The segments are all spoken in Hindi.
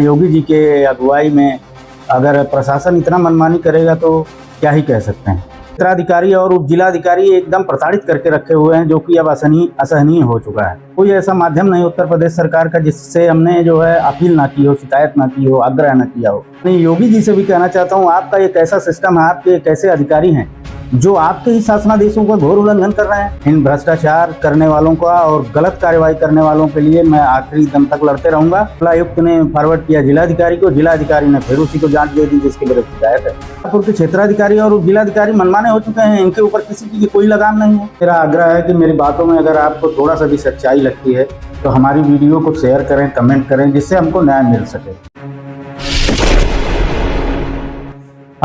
योगी जी के अगुवाई में अगर प्रशासन इतना मनमानी करेगा तो क्या ही कह सकते हैं। क्षेत्राधिकारी और उप जिलाधिकारी एकदम प्रताड़ित करके रखे हुए हैं, जो कि अब असहनीय हो चुका है। कोई ऐसा माध्यम नहीं उत्तर प्रदेश सरकार का जिससे हमने जो है अपील ना की हो, शिकायत ना की हो, आग्रह ना किया हो। मैं योगी जी से भी कहना चाहता हूँ, आपका एक ऐसा सिस्टम है, आपके एक ऐसे अधिकारी हैं जो आपके ही शासनादेशों का घोर उल्लंघन कर रहे हैं। इन भ्रष्टाचार करने वालों का और गलत कार्रवाई करने वालों के लिए मैं आखिरी दम तक लड़ते रहूंगा। जिला आयुक्त ने फॉरवर्ड किया जिलाधिकारी को, जिलाधिकारी ने फिर उसी को जांच दे दी जिसके विरुद्ध शिकायत है। शाहपुर के क्षेत्राधिकारी और जिलाधिकारी मनमाने हो चुके हैं, इनके ऊपर किसी की कोई लगाम नहीं है। मेरा आग्रह है कि मेरी बातों में अगर आपको थोड़ा सा भी सच्चाई लगती है तो हमारी वीडियो को शेयर करें, कमेंट करें, जिससे हमको न्याय मिल सके।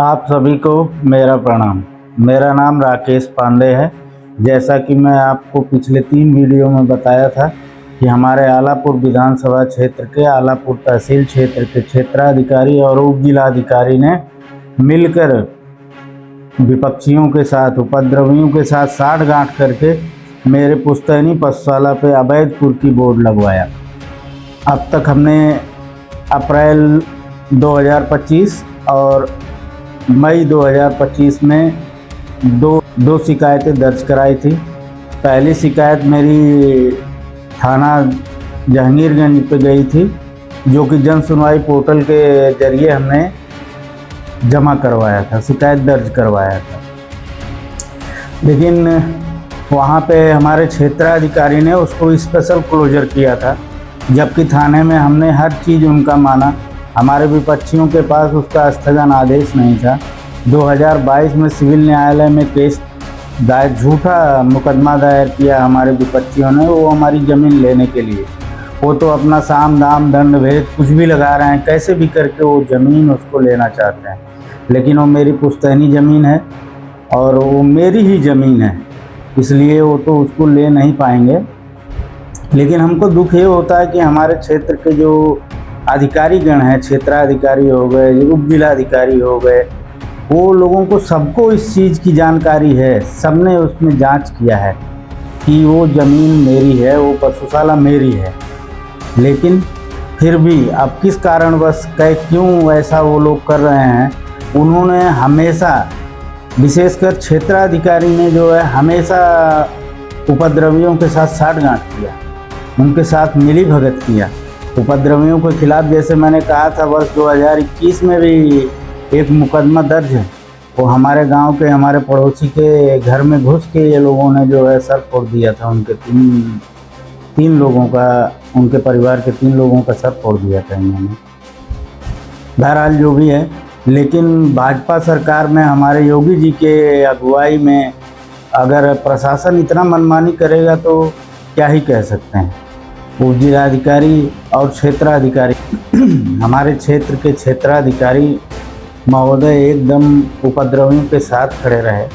आप सभी को मेरा प्रणाम। मेरा नाम राकेश पांडे है। जैसा कि मैं आपको पिछले 3 वीडियो में बताया था कि हमारे आलापुर विधानसभा क्षेत्र के आलापुर तहसील क्षेत्र के क्षेत्राधिकारी और उप जिलाधिकारी ने मिलकर विपक्षियों के साथ, उपद्रवियों के साथ साठगांठ करके मेरे पुश्तैनी पशुशाला पे अवैध कुर्की बोर्ड लगवाया। अब तक हमने अप्रैल 2025 और मई 2025 में दो शिकायतें दर्ज कराई थी। पहली शिकायत मेरी थाना जहांगीरगंज पे गई थी, जो कि जन सुनवाई पोर्टल के जरिए हमने जमा करवाया था, शिकायत दर्ज करवाया था। लेकिन वहाँ पे हमारे क्षेत्राधिकारी ने उसको स्पेशल क्लोजर किया था, जबकि थाने में हमने हर चीज़ उनका माना। हमारे विपक्षियों के पास उसका स्थगन आदेश नहीं था। 2022 में सिविल न्यायालय में केस दायर, झूठा मुकदमा दायर किया हमारे विपक्षियों ने, वो हमारी ज़मीन लेने के लिए। वो तो अपना साम दाम दंड भेद कुछ भी लगा रहे हैं, कैसे भी करके वो ज़मीन उसको लेना चाहते हैं। लेकिन वो मेरी पुश्तैनी ज़मीन है और वो मेरी ही ज़मीन है, इसलिए वो तो उसको ले नहीं पाएंगे। लेकिन हमको दुख ये होता है कि हमारे क्षेत्र के जो अधिकारीगण हैं, क्षेत्राधिकारी हो गए, उप जिलाधिकारी हो गए, वो लोगों को सबको इस चीज़ की जानकारी है। सबने उसमें जांच किया है कि वो ज़मीन मेरी है, वो पशुशाला मेरी है। लेकिन फिर भी अब किस कारणवश क्यों ऐसा वो लोग कर रहे हैं। उन्होंने हमेशा, विशेषकर क्षेत्राधिकारी ने जो है, हमेशा उपद्रवियों के साथ साठगांठ किया, उनके साथ मिली भगत किया। उपद्रवियों के खिलाफ, जैसे मैंने कहा था, वर्ष 2021 में भी एक मुकदमा दर्ज है। वो हमारे गांव के, हमारे पड़ोसी के घर में घुस के ये लोगों ने जो है सर फोड़ दिया था। उनके तीन लोगों का, उनके परिवार के 3 लोगों का सर फोड़ दिया था इन्होंने। बहरहाल जो भी है, लेकिन भाजपा सरकार में हमारे योगी जी के अगुवाई में अगर प्रशासन इतना मनमानी करेगा तो क्या ही कह सकते हैं। उप जिलाधिकारी और क्षेत्राधिकारी हमारे क्षेत्र के क्षेत्राधिकारी महोदय एकदम उपद्रवियों के साथ खड़े रहे।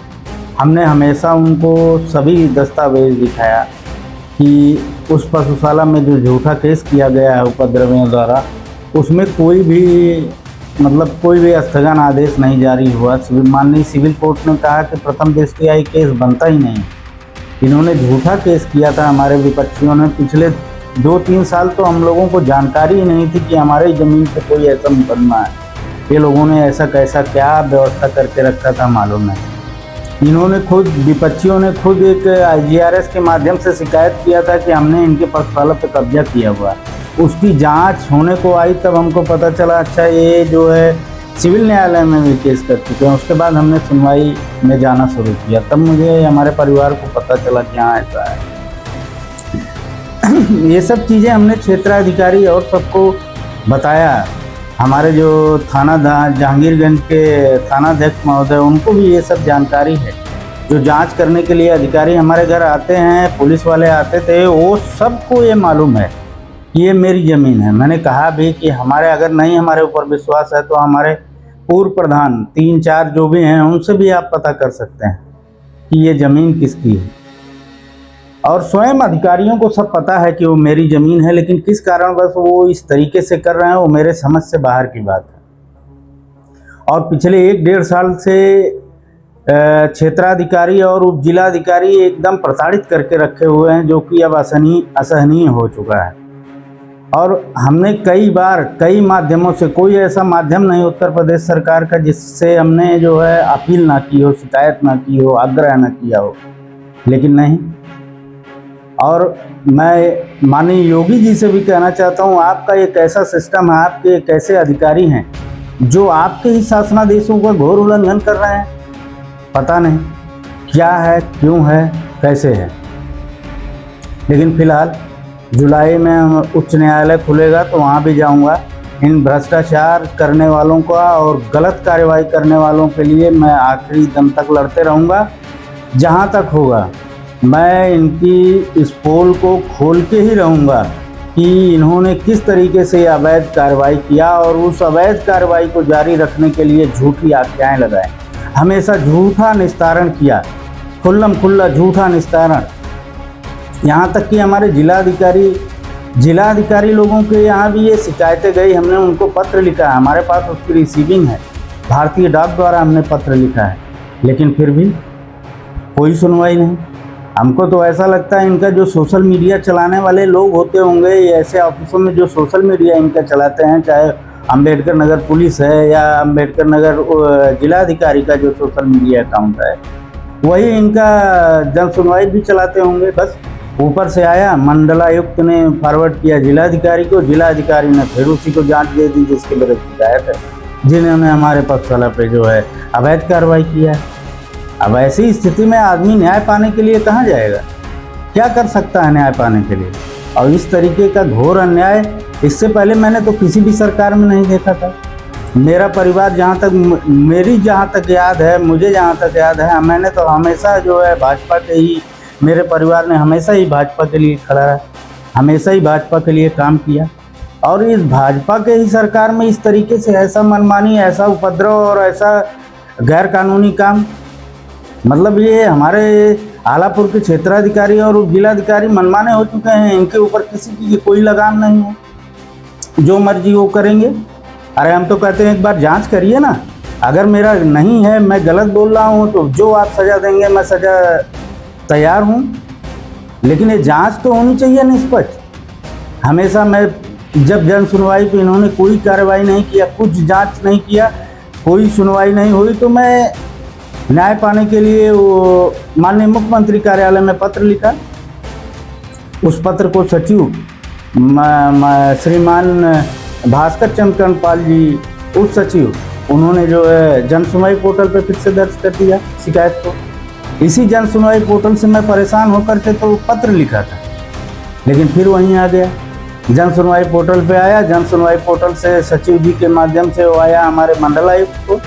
हमने हमेशा उनको सभी दस्तावेज दिखाया कि उस पशुशाला में जो झूठा केस किया गया है उपद्रवियों द्वारा, उसमें कोई भी स्थगन आदेश नहीं जारी हुआ। माननीय सिविल कोर्ट ने कहा कि प्रथम दृष्टया ये केस बनता ही नहीं। इन्होंने झूठा केस किया था हमारे विपक्षियों ने। पिछले 2-3 साल तो हम लोगों को जानकारी ही नहीं थी कि हमारे ज़मीन पर कोई ऐसा मुकदमा है। ये लोगों ने ऐसा कैसा क्या व्यवस्था करके रखा था मालूम नहीं। इन्होंने खुद, विपक्षियों ने खुद एक IGRS के माध्यम से शिकायत किया था कि हमने इनके पशुशाला पर कब्जा किया हुआ है। उसकी जांच होने को आई तब हमको पता चला, अच्छा ये जो है सिविल न्यायालय में भी केस कर चुके हैं। उसके बाद हमने सुनवाई में जाना शुरू किया, तब मुझे, हमारे परिवार को पता चला कि हाँ ऐसा है। ये सब चीज़ें हमने क्षेत्राधिकारी और सबको बताया। हमारे जो थाना जहांगीरगंज के थानाध्यक्ष महोदय, उनको भी ये सब जानकारी है। जो जांच करने के लिए अधिकारी हमारे घर आते हैं, पुलिस वाले आते थे, वो सबको ये मालूम है कि ये मेरी ज़मीन है। मैंने कहा भी कि हमारे ऊपर विश्वास है तो हमारे पूर्व प्रधान 3-4 जो भी हैं, उनसे भी आप पता कर सकते हैं कि ये ज़मीन किसकी है। और स्वयं अधिकारियों को सब पता है कि वो मेरी ज़मीन है, लेकिन किस कारणवश वो इस तरीके से कर रहे हैं, वो मेरे समझ से बाहर की बात है। और पिछले 1-1.5 साल से क्षेत्राधिकारी और उप जिलाधिकारी एकदम प्रताड़ित करके रखे हुए हैं, जो कि अब असहनीय हो चुका है। और हमने कई बार कई माध्यमों से, कोई ऐसा माध्यम नहीं उत्तर प्रदेश सरकार का जिससे हमने जो है अपील ना की हो, शिकायत ना की हो, आग्रह ना किया हो, लेकिन नहीं। और मैं माननीय योगी जी से भी कहना चाहता हूँ, आपका एक ऐसा सिस्टम है, आपके एक ऐसे अधिकारी हैं जो आपके ही शासनादेशों का घोर उल्लंघन कर रहे हैं। पता नहीं क्या है, क्यों है, कैसे है। लेकिन फिलहाल जुलाई में उच्च न्यायालय खुलेगा तो वहाँ भी जाऊँगा। इन भ्रष्टाचार करने वालों का और गलत कार्रवाई करने वालों के लिए मैं आखिरी दम तक लड़ते रहूँगा। जहाँ तक होगा मैं इनकी इस पोल को खोल के ही रहूँगा कि इन्होंने किस तरीके से अवैध कार्रवाई किया और उस अवैध कार्रवाई को जारी रखने के लिए झूठी आख्याएँ लगाएं। हमेशा झूठा निस्तारण किया, खुल्लम खुल्ला झूठा निस्तारण। यहाँ तक कि हमारे जिलाधिकारी लोगों के यहाँ भी ये शिकायतें गई, हमने उनको पत्र लिखा है, हमारे पास उसकी रिसीविंग है, भारतीय डाक द्वारा हमने पत्र लिखा है, लेकिन फिर भी कोई सुनवाई नहीं। हमको तो ऐसा लगता है इनका जो सोशल मीडिया चलाने वाले लोग होते होंगे, ऐसे ऑफिसों में जो सोशल मीडिया इनका चलाते हैं, चाहे अंबेडकर नगर पुलिस है या अंबेडकर नगर जिलाधिकारी का जो सोशल मीडिया अकाउंट है, वही इनका जन सुनवाई भी चलाते होंगे। बस ऊपर से आया, मंडलायुक्त ने फॉरवर्ड किया जिलाधिकारी को, जिलाधिकारी ने फिर उसी को जांच दे दी जिसके विरुद्ध शिकायत है, जिन्होंने हमारे पक्षवाला पे जो है अवैध कार्रवाई किया है। अब ऐसी स्थिति में आदमी न्याय पाने के लिए कहाँ जाएगा, क्या कर सकता है न्याय पाने के लिए। और इस तरीके का घोर अन्याय इससे पहले मैंने तो किसी भी सरकार में नहीं देखा था। मेरा परिवार जहाँ तक मुझे जहाँ तक याद है, मैंने तो हमेशा जो है भाजपा के ही, मेरे परिवार ने हमेशा ही भाजपा के लिए खड़ा रहा, हमेशा ही भाजपा के लिए काम किया। और इस भाजपा के ही सरकार में इस तरीके से ऐसा मनमानी, ऐसा उपद्रव और ऐसा गैर कानूनी काम, मतलब ये हमारे आलापुर के क्षेत्राधिकारी और जिलाधिकारी मनमाने हो चुके हैं। इनके ऊपर किसी की कोई लगाम नहीं है, जो मर्जी वो करेंगे। अरे हम तो कहते हैं एक बार जांच करिए ना, अगर मेरा नहीं है, मैं गलत बोल रहा हूँ, तो जो आप सज़ा देंगे मैं सज़ा तैयार हूँ, लेकिन ये जांच तो होनी चाहिए निष्पक्ष। हमेशा मैं जब जन सुनवाई पे इन्होंने कोई कार्रवाई नहीं किया, कुछ जांच नहीं किया, कोई सुनवाई नहीं हुई, तो मैं न्याय पाने के लिए वो माननीय मुख्यमंत्री कार्यालय में पत्र लिखा। उस पत्र को सचिव श्रीमान भास्कर चंद्र कर्णपाल जी, उप सचिव, उन्होंने जो है जन सुनवाई पोर्टल पर फिर से दर्ज कर दिया शिकायत को। इसी जन सुनवाई पोर्टल से मैं परेशान होकर के तो पत्र लिखा था, लेकिन फिर वहीं आ गया। जन सुनवाई पोर्टल पे आया, जन सुनवाई पोर्टल से सचिव जी के माध्यम से वो आया हमारे मंडलायुक्त को,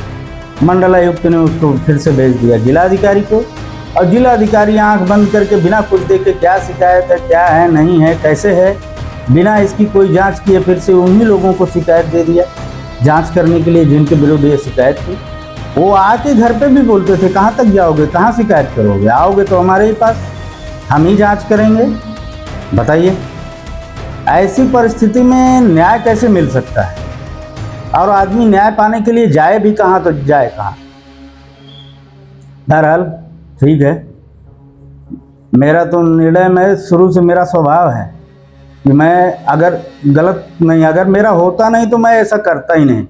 मंडलायुक्त ने उसको फिर से भेज दिया जिलाधिकारी को, और जिलाधिकारी आंख बंद करके बिना कुछ देखे क्या शिकायत है, क्या है, नहीं है, कैसे है, बिना इसकी कोई जांच किए फिर से उन्हीं लोगों को शिकायत दे दिया जांच करने के लिए जिनके विरुद्ध ये शिकायत थी। वो आके घर पे भी बोलते थे, कहाँ तक जाओगे, कहाँ शिकायत करोगे, आओगे तो हमारे ही पास, हम ही जांच करेंगे। बताइए ऐसी परिस्थिति में न्याय कैसे मिल सकता है, और आदमी न्याय पाने के लिए जाए भी कहाँ, तो जाए कहाँ। बहरहाल ठीक है, मेरा तो निर्णय में शुरू से मेरा स्वभाव है कि मैं अगर गलत नहीं, अगर मेरा होता नहीं तो मैं ऐसा करता ही नहीं।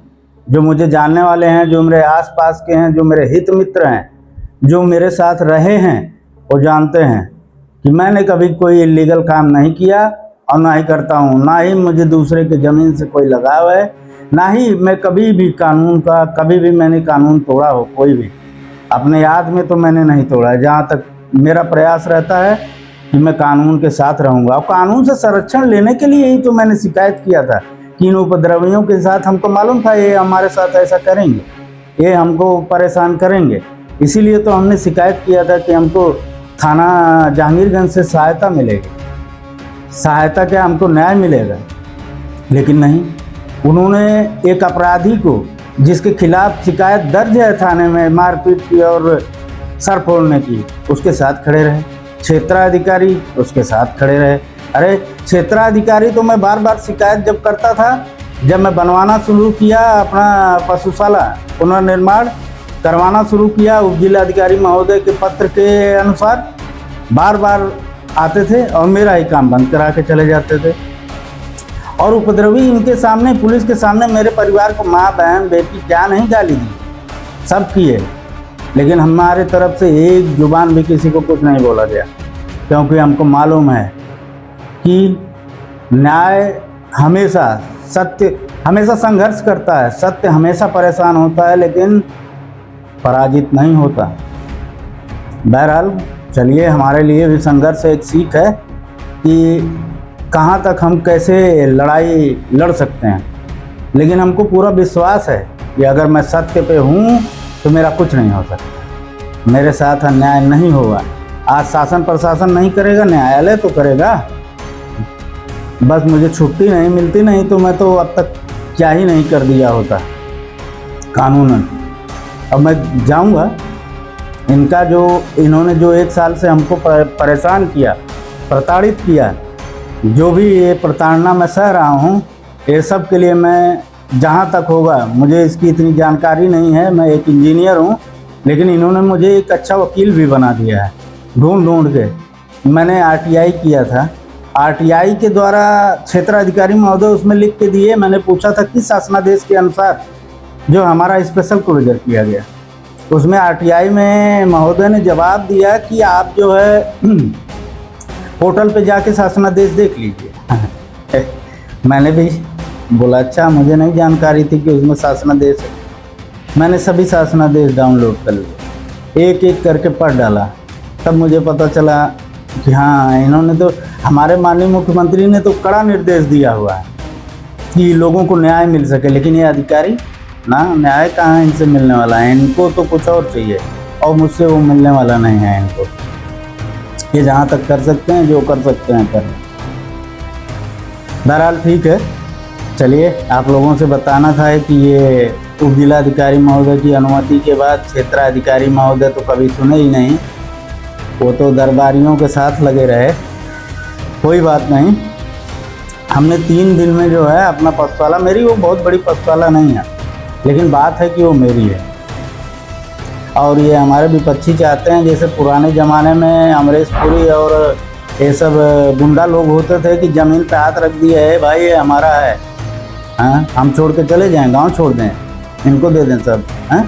जो मुझे जानने वाले हैं, जो मेरे आसपास के हैं, जो मेरे हित मित्र हैं, जो मेरे साथ रहे हैं, वो जानते हैं कि मैंने कभी कोई इलीगल काम नहीं किया और ना ही करता हूँ, ना ही मुझे दूसरे के ज़मीन से कोई लगाव है, ना ही मैं कभी भी कभी भी मैंने कानून तोड़ा हो। कोई भी अपने याद में तो मैंने नहीं तोड़ा है। जहाँ तक मेरा प्रयास रहता है कि मैं कानून के साथ रहूँगा, और कानून से संरक्षण लेने के लिए ही तो मैंने शिकायत किया था कि इन उपद्रवियों के साथ हमको मालूम था ये हमारे साथ ऐसा करेंगे, ये हमको परेशान करेंगे, इसीलिए तो हमने शिकायत किया था कि हमको थाना जहांगीरगंज से सहायता मिलेगी। सहायता क्या, हमको न्याय मिलेगा। लेकिन नहीं, उन्होंने एक अपराधी को जिसके खिलाफ शिकायत दर्ज है थाने में, मारपीट की और सर फोड़ने की, उसके साथ खड़े रहे। क्षेत्राधिकारी उसके साथ खड़े रहे। अरे क्षेत्राधिकारी तो मैं बार बार शिकायत जब करता था, जब मैं बनवाना शुरू किया, अपना पशुशाला पुनर्निर्माण करवाना शुरू किया, उप जिलाधिकारी महोदय के पत्र के अनुसार बार बार आते थे और मेरा ही काम बंद करा के चले जाते थे। और उपद्रवी इनके सामने, पुलिस के सामने मेरे परिवार को माँ बहन बेटी क्या नहीं गाली दी, सब किए, लेकिन हमारे तरफ से एक जुबान भी किसी को कुछ नहीं बोला गया, क्योंकि हमको मालूम है कि न्याय हमेशा, सत्य हमेशा संघर्ष करता है, सत्य हमेशा परेशान होता है, लेकिन पराजित नहीं होता। बहरहाल चलिए, हमारे लिए भी संघर्ष एक सीख है कि कहाँ तक हम कैसे लड़ाई लड़ सकते हैं, लेकिन हमको पूरा विश्वास है कि अगर मैं सत्य पे हूँ तो मेरा कुछ नहीं हो सकता, मेरे साथ अन्याय नहीं होगा। आज शासन प्रशासन नहीं करेगा, न्यायालय तो करेगा। बस मुझे छुट्टी नहीं मिलती, नहीं तो मैं तो अब तक क्या ही नहीं कर दिया होता कानूनन। अब मैं जाऊंगा, इनका जो इन्होंने जो 1 साल से हमको परेशान किया, प्रताड़ित किया, जो भी ये प्रताड़ना मैं सह रहा हूँ, ये सब के लिए मैं जहाँ तक होगा, मुझे इसकी इतनी जानकारी नहीं है, मैं एक इंजीनियर हूँ, लेकिन इन्होंने मुझे एक अच्छा वकील भी बना दिया है ढूंढ के। मैंने आरटीआई किया था, आरटीआई के द्वारा क्षेत्राधिकारी महोदय उसमें लिख के दिए। मैंने पूछा था कि शासनादेश के अनुसार जो हमारा स्पेशल क्लोजर किया गया, उसमें आरटीआई में महोदय ने जवाब दिया कि आप जो है पोर्टल पे जाके शासनादेश देख लीजिए। मैंने भी बोला अच्छा, मुझे नहीं जानकारी थी कि उसमें शासनादेश है। मैंने सभी शासनादेश डाउनलोड कर लिए, एक एक करके पढ़ डाला, तब मुझे पता चला कि हाँ, इन्होंने तो, हमारे माननीय मुख्यमंत्री ने तो कड़ा निर्देश दिया हुआ है कि लोगों को न्याय मिल सके, लेकिन ये अधिकारी ना, न्याय कहाँ इनसे मिलने वाला है, इनको तो कुछ और चाहिए और मुझसे वो मिलने वाला नहीं है इनको। ये जहाँ तक कर सकते हैं, जो कर सकते हैं करें। बहरहाल ठीक है, चलिए, आप लोगों से बताना था कि ये उप जिलाधिकारी महोदय की अनुमति के बाद क्षेत्राधिकारी महोदय तो कभी सुने ही नहीं, वो तो दरबारियों के साथ लगे रहे। कोई बात नहीं, हमने 3 दिन में जो है अपना पशुशाला, मेरी वो बहुत बड़ी पशुशाला नहीं है, लेकिन बात है कि वो मेरी है। और ये हमारे विपक्षी चाहते हैं, जैसे पुराने ज़माने में अमरीश पुरी और ये सब गुंडा लोग होते थे कि ज़मीन पे हाथ रख दिए है, भाई ये हमारा है, हाँ, हम छोड़ के चले जाएं, गांव छोड़ दें, इनको दे दें सब, हैं,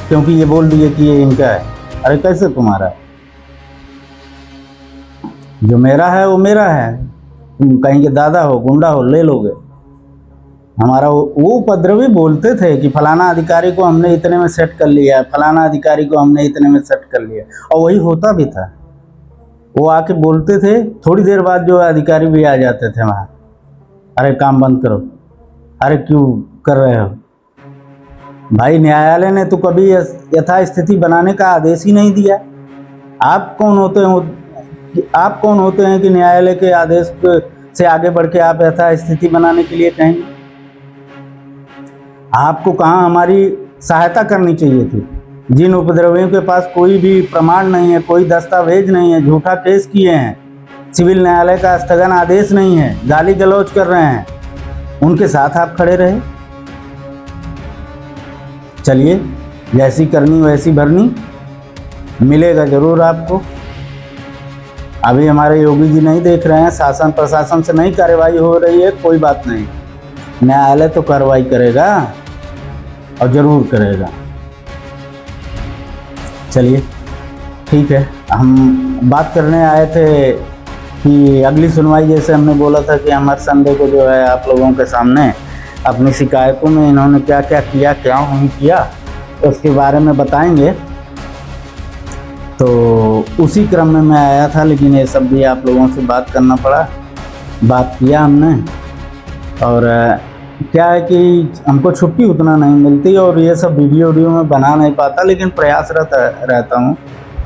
क्योंकि ये बोल दिए कि ये इनका है। अरे कैसे तुम्हारा है? जो मेरा है वो मेरा है, तुम कहीं के दादा हो, गुंडा हो, ले लोगे। हमारा वो उपद्रवी बोलते थे कि फलाना अधिकारी को हमने इतने में सेट कर लिया, फलाना अधिकारी को हमने इतने में सेट कर लिया, और वही होता भी था। वो आके बोलते थे, थोड़ी देर बाद जो अधिकारी भी आ जाते थे वहाँ, अरे काम बंद करो, अरे क्यों कर रहे हो भाई, न्यायालय ने तो कभी यथास्थिति बनाने का आदेश ही नहीं दिया। आप कौन होते हैं कि न्यायालय के आदेश से आगे बढ़ के आप यथास्थिति बनाने के लिए कहेंगे? आपको कहाँ हमारी सहायता करनी चाहिए थी। जिन उपद्रवियों के पास कोई भी प्रमाण नहीं है, कोई दस्तावेज नहीं है, झूठा केस किए हैं, सिविल न्यायालय का स्थगन आदेश नहीं है, गाली गलौज कर रहे हैं, उनके साथ आप खड़े रहे। चलिए, जैसी करनी वैसी भरनी, मिलेगा जरूर आपको। अभी हमारे योगी जी नहीं देख रहे हैं, शासन प्रशासन से नहीं कार्रवाई हो रही है, कोई बात नहीं, न्यायालय तो कार्रवाई करेगा और ज़रूर करेगा। चलिए ठीक है, हम बात करने आए थे कि अगली सुनवाई, जैसे हमने बोला था कि हम हर संडे को जो है आप लोगों के सामने अपनी शिकायतों में इन्होंने क्या क्या किया, क्या नहीं किया, उसके बारे में बताएंगे। तो उसी क्रम में मैं आया था, लेकिन ये सब भी आप लोगों से बात करना पड़ा। बात किया हमने, और क्या है कि हमको छुट्टी उतना नहीं मिलती और ये सब वीडियो में बना नहीं पाता, लेकिन प्रयासरत रहता हूँ।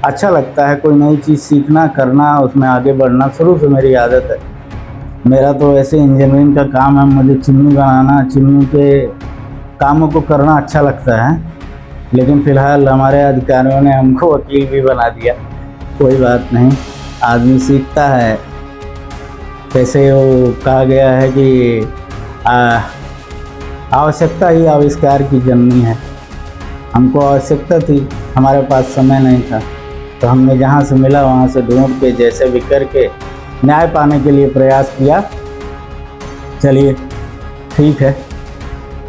अच्छा लगता है कोई नई चीज़ सीखना, करना, उसमें आगे बढ़ना, शुरू से मेरी आदत है। मेरा तो ऐसे इंजीनियरिंग का काम है, मुझे चिमनी बनाना, चिमनी के कामों को करना अच्छा लगता है, लेकिन फ़िलहाल हमारे अधिकारियों ने हमको वकील भी बना दिया। कोई बात नहीं, आदमी सीखता है। कैसे वो कहा गया है कि आवश्यकता ही आविष्कार की जननी है। हमको आवश्यकता थी, हमारे पास समय नहीं था, तो हमने जहाँ से मिला वहाँ से ढूंढ के जैसे भी करके न्याय पाने के लिए प्रयास किया। चलिए ठीक है,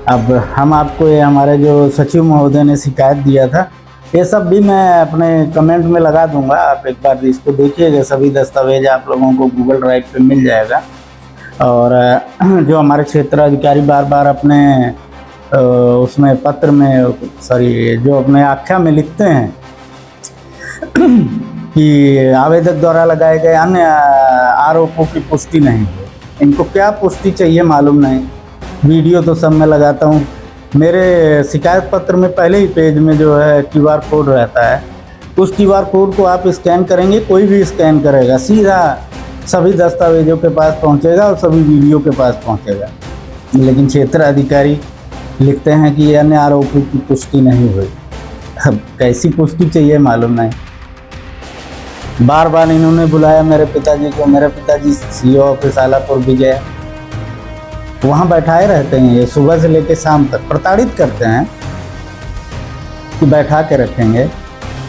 अब हम आपको ये हमारे जो सचिव महोदय ने शिकायत दिया था, ये सब भी मैं अपने कमेंट में लगा दूंगा। आप एक बार इसको देखिएगा, सभी दस्तावेज आप लोगों को गूगल ड्राइव पे मिल जाएगा। और जो हमारे क्षेत्र अधिकारी बार बार अपने उसमें पत्र में जो अपने आख्या में लिखते हैं कि आवेदक द्वारा लगाए गए अन्य आरोपों की पुष्टि नहीं है, इनको क्या पुष्टि चाहिए मालूम नहीं। वीडियो तो सब मैं लगाता हूँ, मेरे शिकायत पत्र में पहले ही पेज में जो है QR कोड रहता है, उस QR कोड को आप स्कैन करेंगे, कोई भी स्कैन करेगा सीधा सभी दस्तावेजों के पास पहुंचेगा और सभी वीडियो के पास पहुंचेगा। लेकिन क्षेत्र अधिकारी लिखते हैं कि अन्य आरोपों की पुष्टि नहीं हुई। अब कैसी पुष्टि चाहिए मालूम नहीं। बार बार इन्होंने बुलाया मेरे पिताजी को, मेरे पिताजी CO ऑफिस आलापुर भी गए, वहाँ बैठाए रहते हैं, ये सुबह से लेकर शाम तक प्रताड़ित करते हैं कि बैठा के रखेंगे,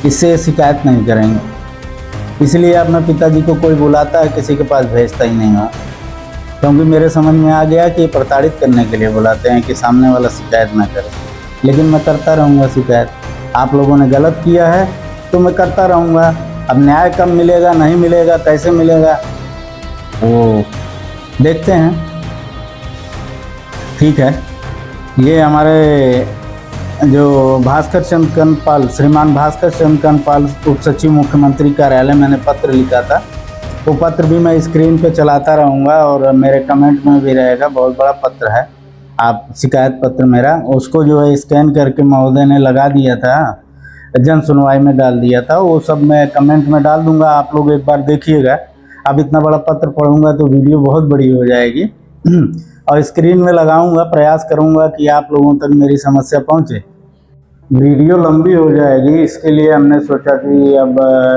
इससे शिकायत नहीं करेंगे। इसलिए अब मैं पिताजी को कोई बुलाता है किसी के पास भेजता ही नहीं हूँ, क्योंकि मेरे समझ में आ गया कि प्रताड़ित करने के लिए बुलाते हैं कि सामने वाला शिकायत ना करे। लेकिन मैं करता रहूँगा शिकायत, आप लोगों ने गलत किया है तो मैं करता रहूँगा। अब न्याय कब मिलेगा, नहीं मिलेगा, कैसे मिलेगा, वो देखते हैं। ठीक है, ये हमारे जो भास्कर चंद्र कनपाल, श्रीमान भास्कर चंद्र कनपाल उप सचिव मुख्यमंत्री कार्यालय, मैंने पत्र लिखा था, वो पत्र भी मैं स्क्रीन पे चलाता रहूँगा और मेरे कमेंट में भी रहेगा। बहुत बड़ा पत्र है, आप शिकायत पत्र मेरा, उसको जो है स्कैन करके महोदय ने लगा दिया था, जन सुनवाई में डाल दिया था, वो सब मैं कमेंट में डाल दूंगा, आप लोग एक बार देखिएगा। अब इतना बड़ा पत्र पढ़ूंगा तो वीडियो बहुत बड़ी हो जाएगी और स्क्रीन में लगाऊंगा, प्रयास करूंगा कि आप लोगों तक मेरी समस्या पहुंचे। वीडियो लंबी हो जाएगी, इसके लिए हमने सोचा कि अब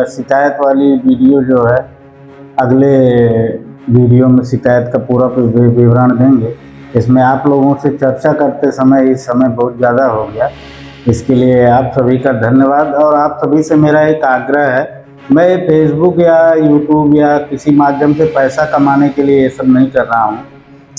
शिकायत वाली वीडियो जो है अगले वीडियो में शिकायत का पूरा विवरण देंगे। इसमें आप लोगों से चर्चा करते समय इस समय बहुत ज़्यादा हो गया, इसके लिए आप सभी का धन्यवाद। और आप सभी से मेरा एक आग्रह है, मैं फेसबुक या यूट्यूब या किसी माध्यम से पैसा कमाने के लिए ये सब नहीं कर रहा हूँ,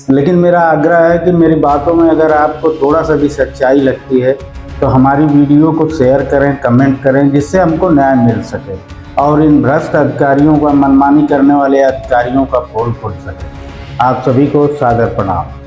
लेकिन मेरा आग्रह है कि मेरी बातों में अगर आपको थोड़ा सा भी सच्चाई लगती है तो हमारी वीडियो को शेयर करें, कमेंट करें, जिससे हमको न्याय मिल सके और इन भ्रष्ट अधिकारियों का, मनमानी करने वाले अधिकारियों का पोल खुल सके। आप सभी को सादर प्रणाम।